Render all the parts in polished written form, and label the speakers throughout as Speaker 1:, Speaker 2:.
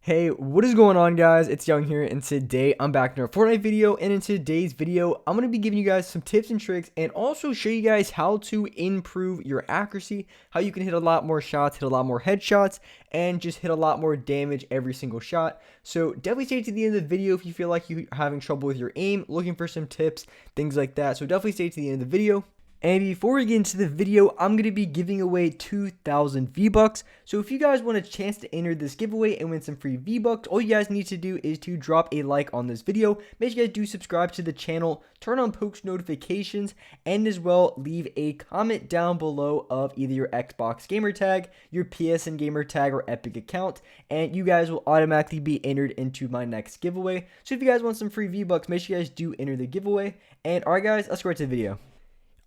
Speaker 1: Hey, what is going on, guys? It's Young here, and today I'm back in a Fortnite video, and in today's video, I'm going to be giving you guys some tips and tricks, and also show you guys how to improve your accuracy, how you can hit a lot more shots, hit a lot more headshots, and just hit a lot more damage every single shot. So definitely stay to the end of the video if you feel like you're having trouble with your aim, looking for some tips, things like that. So definitely stay to the end of the video. And before we get into the video, I'm going to be giving away 2,000 V-Bucks. So if you guys want a chance to enter this giveaway and win some free V-Bucks, all you guys need to do is to drop a like on this video. Make sure you guys do subscribe to the channel, turn on post notifications, and as well leave a comment down below of either your Xbox gamer tag, your PSN gamer tag, or Epic account. And you guys will automatically be entered into my next giveaway. So if you guys want some free V-Bucks, make sure you guys do enter the giveaway. And alright guys, let's go right to the video.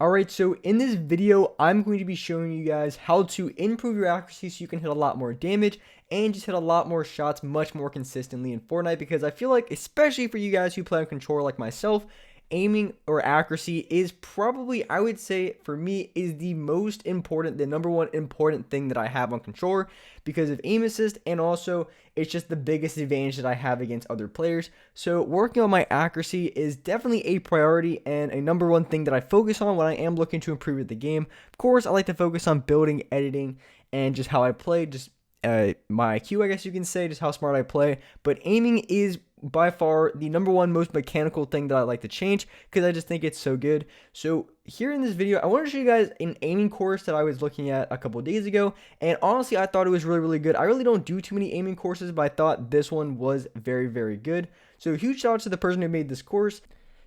Speaker 1: Alright, so in this video, I'm going to be showing you guys how to improve your accuracy so you can hit a lot more damage and just hit a lot more shots much more consistently in Fortnite, because I feel like, especially for you guys who play on controller like myself, aiming or accuracy is probably, I would say, for me, is the most important, the number one important thing that I have on controller because of aim assist, and also it's just the biggest advantage that I have against other players. So working on my accuracy is definitely a priority and a number one thing that I focus on when I am looking to improve at the game. Of course, I like to focus on building, editing, and just how I play, just my IQ, I guess you can say, just how smart I play. But aiming is by far the number one most mechanical thing that I like to change because I just think it's so good. So here in this video, I want to show you guys an aiming course that I was looking at a couple days ago, and honestly I thought it was really good. I really don't do too many aiming courses, but I thought this one was very good. So huge shout out to the person who made this course.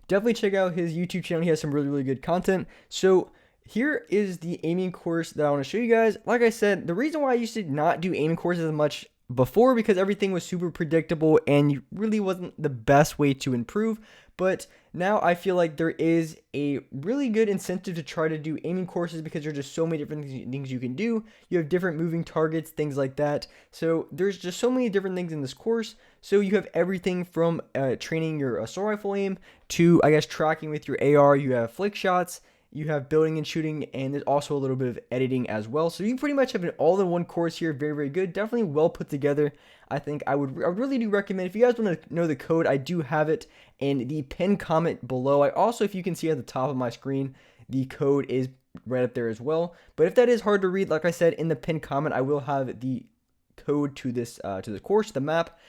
Speaker 1: Definitely check out his YouTube channel. He has some really good content. So here is the aiming course that I want to show you guys. Like I said, the reason why I used to not do aiming courses as much before, because everything was super predictable and you really wasn't the best way to improve. But now I feel like there is a really good incentive to try to do aiming courses because there's just so many different things you can do. You have different moving targets, things like that. So there's just so many different things in this course. So you have everything from training your assault rifle aim to, I guess, tracking with your AR. You have flick shots, you have building and shooting, and there's also a little bit of editing as well. So you pretty much have an all-in-one course here. Very good. Definitely well put together. I think I really do recommend. If you guys want to know the code, I do have it in the pinned comment below. I also, if you can see at the top of my screen, the code is right up there as well. But if that is hard to read, like I said, in the pinned comment, I will have the code to this to the course, the map.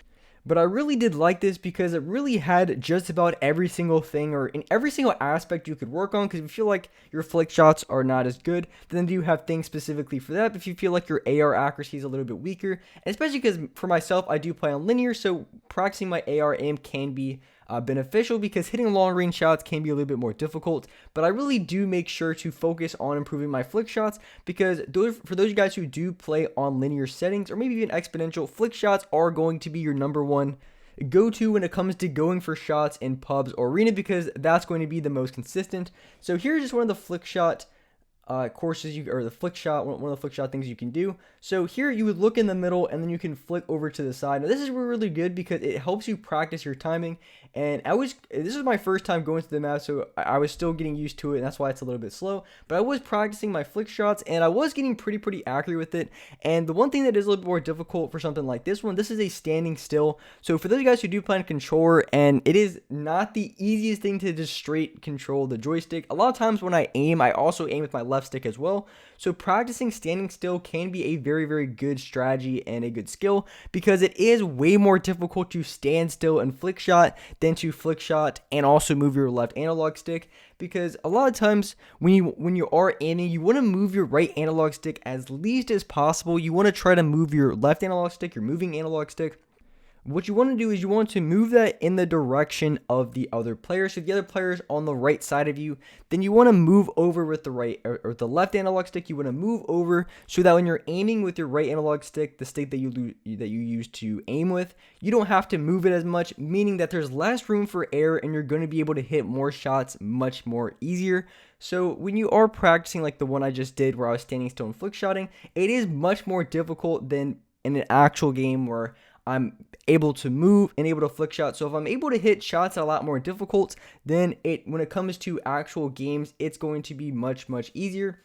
Speaker 1: But I really did like this because it really had just about every single thing, or in every single aspect you could work on. Because if you feel like your flick shots are not as good, then you have things specifically for that. But if you feel like your AR accuracy is a little bit weaker, and especially because for myself, I do play on linear, so practicing my AR aim can be beneficial because hitting long range shots can be a little bit more difficult. But I really do make sure to focus on improving my flick shots, because for those guys who do play on linear settings or maybe even exponential, flick shots are going to be your number one go-to when it comes to going for shots in pubs or arena, because that's going to be the most consistent. So here's just one of the flick shot courses or the flick shot, one of the flick shot things you can do. So here you would look in the middle and then you can flick over to the side. Now this is really good because it helps you practice your timing. And this is my first time going to the map, so I was still getting used to it, and that's why it's a little bit slow. But I was practicing my flick shots, and I was getting pretty accurate with it. And the one thing that is a little bit more difficult for something like this one, this is a standing still. So for those guys who do play on controller, and it is not the easiest thing to just straight control the joystick. A lot of times when I aim, I also aim with my left stick as well. So practicing standing still can be a very good strategy and a good skill, because it is way more difficult to stand still and flick shot than to flick shot and also move your left analog stick. Because a lot of times when you are aiming, you want to move your right analog stick as least as possible. You want to try to move your left analog stick, your moving analog stick. What you want to do is you want to move that in the direction of the other player. So if the other player is on the right side of you, then you want to move over with the right or the left analog stick. You want to move over so that when you're aiming with your right analog stick, the stick that you use to aim with, you don't have to move it as much, meaning that there's less room for error and you're going to be able to hit more shots much more easier. So when you are practicing like the one I just did where I was standing still and flick shotting, it is much more difficult than in an actual game where I'm able to move and able to flick shot. So if I'm able to hit shots a lot more difficult, then when it comes to actual games, it's going to be much easier.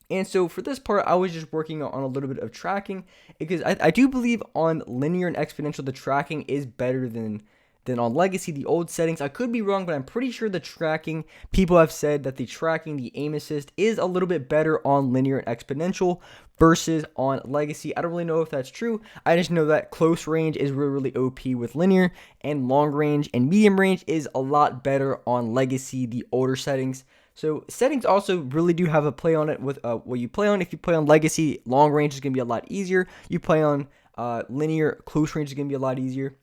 Speaker 1: And so for this part, I was just working on a little bit of tracking because I do believe on linear and exponential, the tracking is better than on legacy, the old settings. I could be wrong, but I'm pretty sure the tracking, people have said that the tracking, the aim assist is a little bit better on linear and exponential versus on legacy. I don't really know if that's true. I just know that close range is really, really OP with linear, and long range and medium range is a lot better on legacy, the older settings. So settings also really do have a play on it with what you play on. If you play on legacy, long range is going to be a lot easier. You play on linear, close range is going to be a lot easier.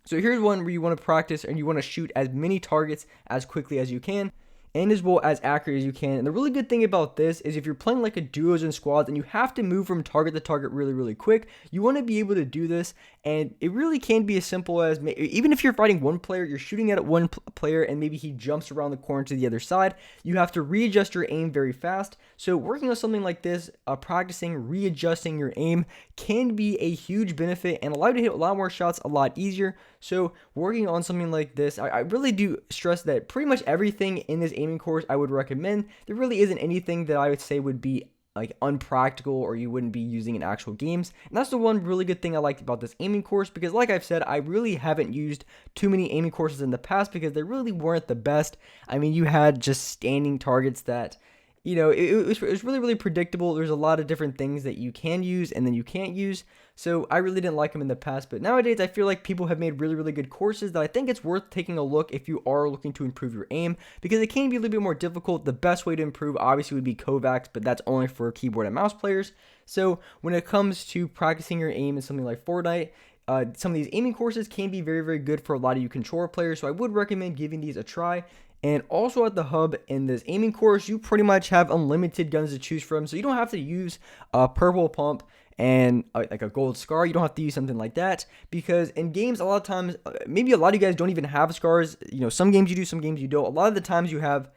Speaker 1: So here's one where you want to practice and you want to shoot as many targets as quickly as you can, and as well as accurate as you can. And the really good thing about this is if you're playing like a duos and squads and you have to move from target to target really, really quick, you want to be able to do this. And it really can be as simple as, even if you're fighting one player, you're shooting at one player and maybe he jumps around the corner to the other side, you have to readjust your aim very fast. So working on something like this, practicing readjusting your aim can be a huge benefit and allow you to hit a lot more shots a lot easier. So working on something like this, I really do stress that pretty much everything in this aiming course I would recommend. There really isn't anything that I would say would be like unpractical or you wouldn't be using in actual games. And that's the one really good thing I liked about this aiming course, because like I've said, I really haven't used too many aiming courses in the past because they really weren't the best. I mean, you had just standing targets that, you know, it was really, really predictable. There's a lot of different things that you can use and then you can't use. So I really didn't like them in the past. But nowadays, I feel like people have made really, really good courses that I think it's worth taking a look if you are looking to improve your aim, because it can be a little bit more difficult. The best way to improve obviously would be Kovacs, but that's only for keyboard and mouse players. So when it comes to practicing your aim in something like Fortnite, some of these aiming courses can be very, very good for a lot of you controller players. So I would recommend giving these a try. And also at the hub in this aiming course, you pretty much have unlimited guns to choose from. So you don't have to use a purple pump and like a gold scar. You don't have to use something like that, because in games, a lot of times, maybe a lot of you guys don't even have scars. You know, some games you do, some games you don't. A lot of the times you have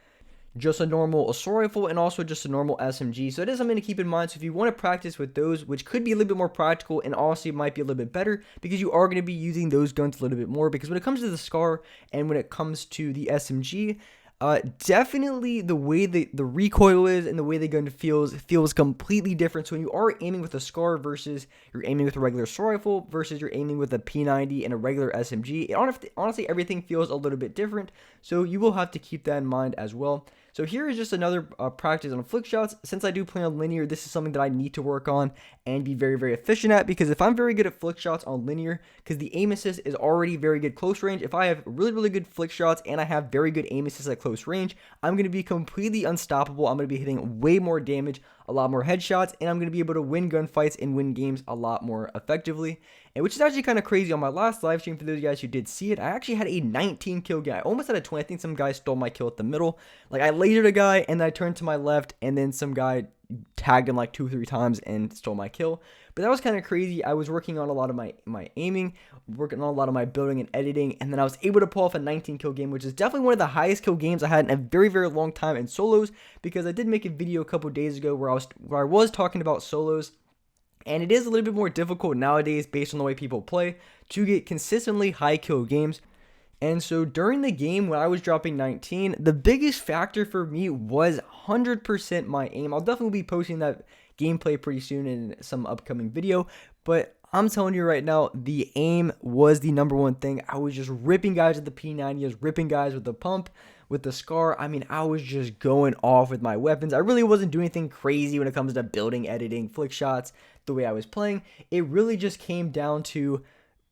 Speaker 1: just a normal assault rifle and also just a normal SMG. So it is something to keep in mind. So if you want to practice with those, which could be a little bit more practical and also might be a little bit better, because you are going to be using those guns a little bit more. Because when it comes to the SCAR and when it comes to the SMG, definitely the way the recoil is and the way the gun feels completely different. So when you are aiming with a SCAR versus you're aiming with a regular assault rifle versus you're aiming with a P90 and a regular SMG, honestly everything feels a little bit different. So you will have to keep that in mind as well. So here is just another practice on flick shots. Since I do play on linear, this is something that I need to work on and be very, very efficient at, because if I'm very good at flick shots on linear, because the aim assist is already very good close range, if I have really, really good flick shots and I have very good aim assist at close range, I'm going to be completely unstoppable. I'm going to be hitting way more damage, a lot more headshots, and I'm going to be able to win gunfights and win games a lot more effectively. And which is actually kind of crazy. On my last live stream, for those guys who did see it, I actually had a 19 kill guy. I almost had a 20. I think some guy stole my kill at the middle. Like, I lasered a guy and then I turned to my left and then some guy tagged him like 2 or 3 times and stole my kill. But that was kind of crazy. I was working on a lot of my aiming, working on a lot of my building and editing, and then I was able to pull off a 19 kill game, which is definitely one of the highest kill games I had in a very, very long time in solos, because I did make a video a couple days ago where I was talking about solos. And it is a little bit more difficult nowadays, based on the way people play, to get consistently high kill games. And so during the game when I was dropping 19, the biggest factor for me was 100% my aim. I'll definitely be posting that gameplay pretty soon in some upcoming video, but I'm telling you right now, the aim was the number one thing. I was just ripping guys with the P90, I was ripping guys with the pump, with the SCAR. I mean, I was just going off with my weapons. I really wasn't doing anything crazy when it comes to building, editing, flick shots, the way I was playing. It really just came down to,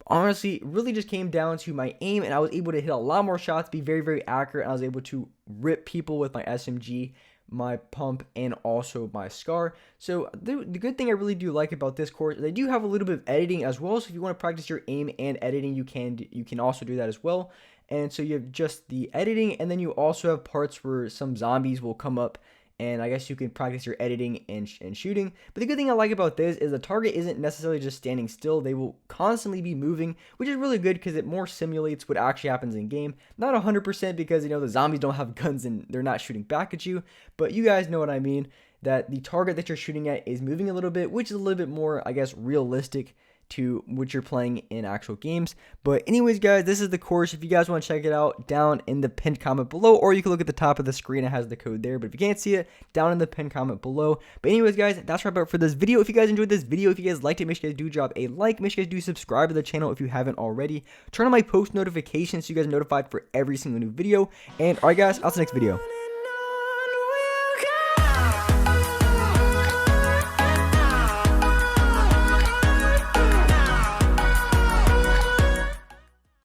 Speaker 1: honestly, really just came down to my aim, and I was able to hit a lot more shots, be very, very accurate, and I was able to rip people with my SMG, my pump, and also my SCAR. So the good thing I really do like about this course, they do have a little bit of editing as well. So if you want to practice your aim and editing, you can also do that as well. And so you have just the editing, and then you also have parts where some zombies will come up, and I guess you can practice your editing and shooting. But the good thing I like about this is the target isn't necessarily just standing still. They will constantly be moving, which is really good because it more simulates what actually happens in game. Not 100%, because, you know, the zombies don't have guns and they're not shooting back at you, but you guys know what I mean, that the target that you're shooting at is moving a little bit, which is a little bit more, I guess, realistic to what you're playing in actual games. But anyways, guys, this is the course. If you guys want to check it out, down in the pinned comment below, or you can look at the top of the screen. It has the code there. But if you can't see it, down in the pinned comment below. But anyways, guys, that's wrap up for this video. If you guys enjoyed this video, if you guys liked it, make sure you guys do drop a like. Make sure you guys do subscribe to the channel if you haven't already. Turn on my post notifications so you guys are notified for every single new video. And alright, guys, I'll see you next video.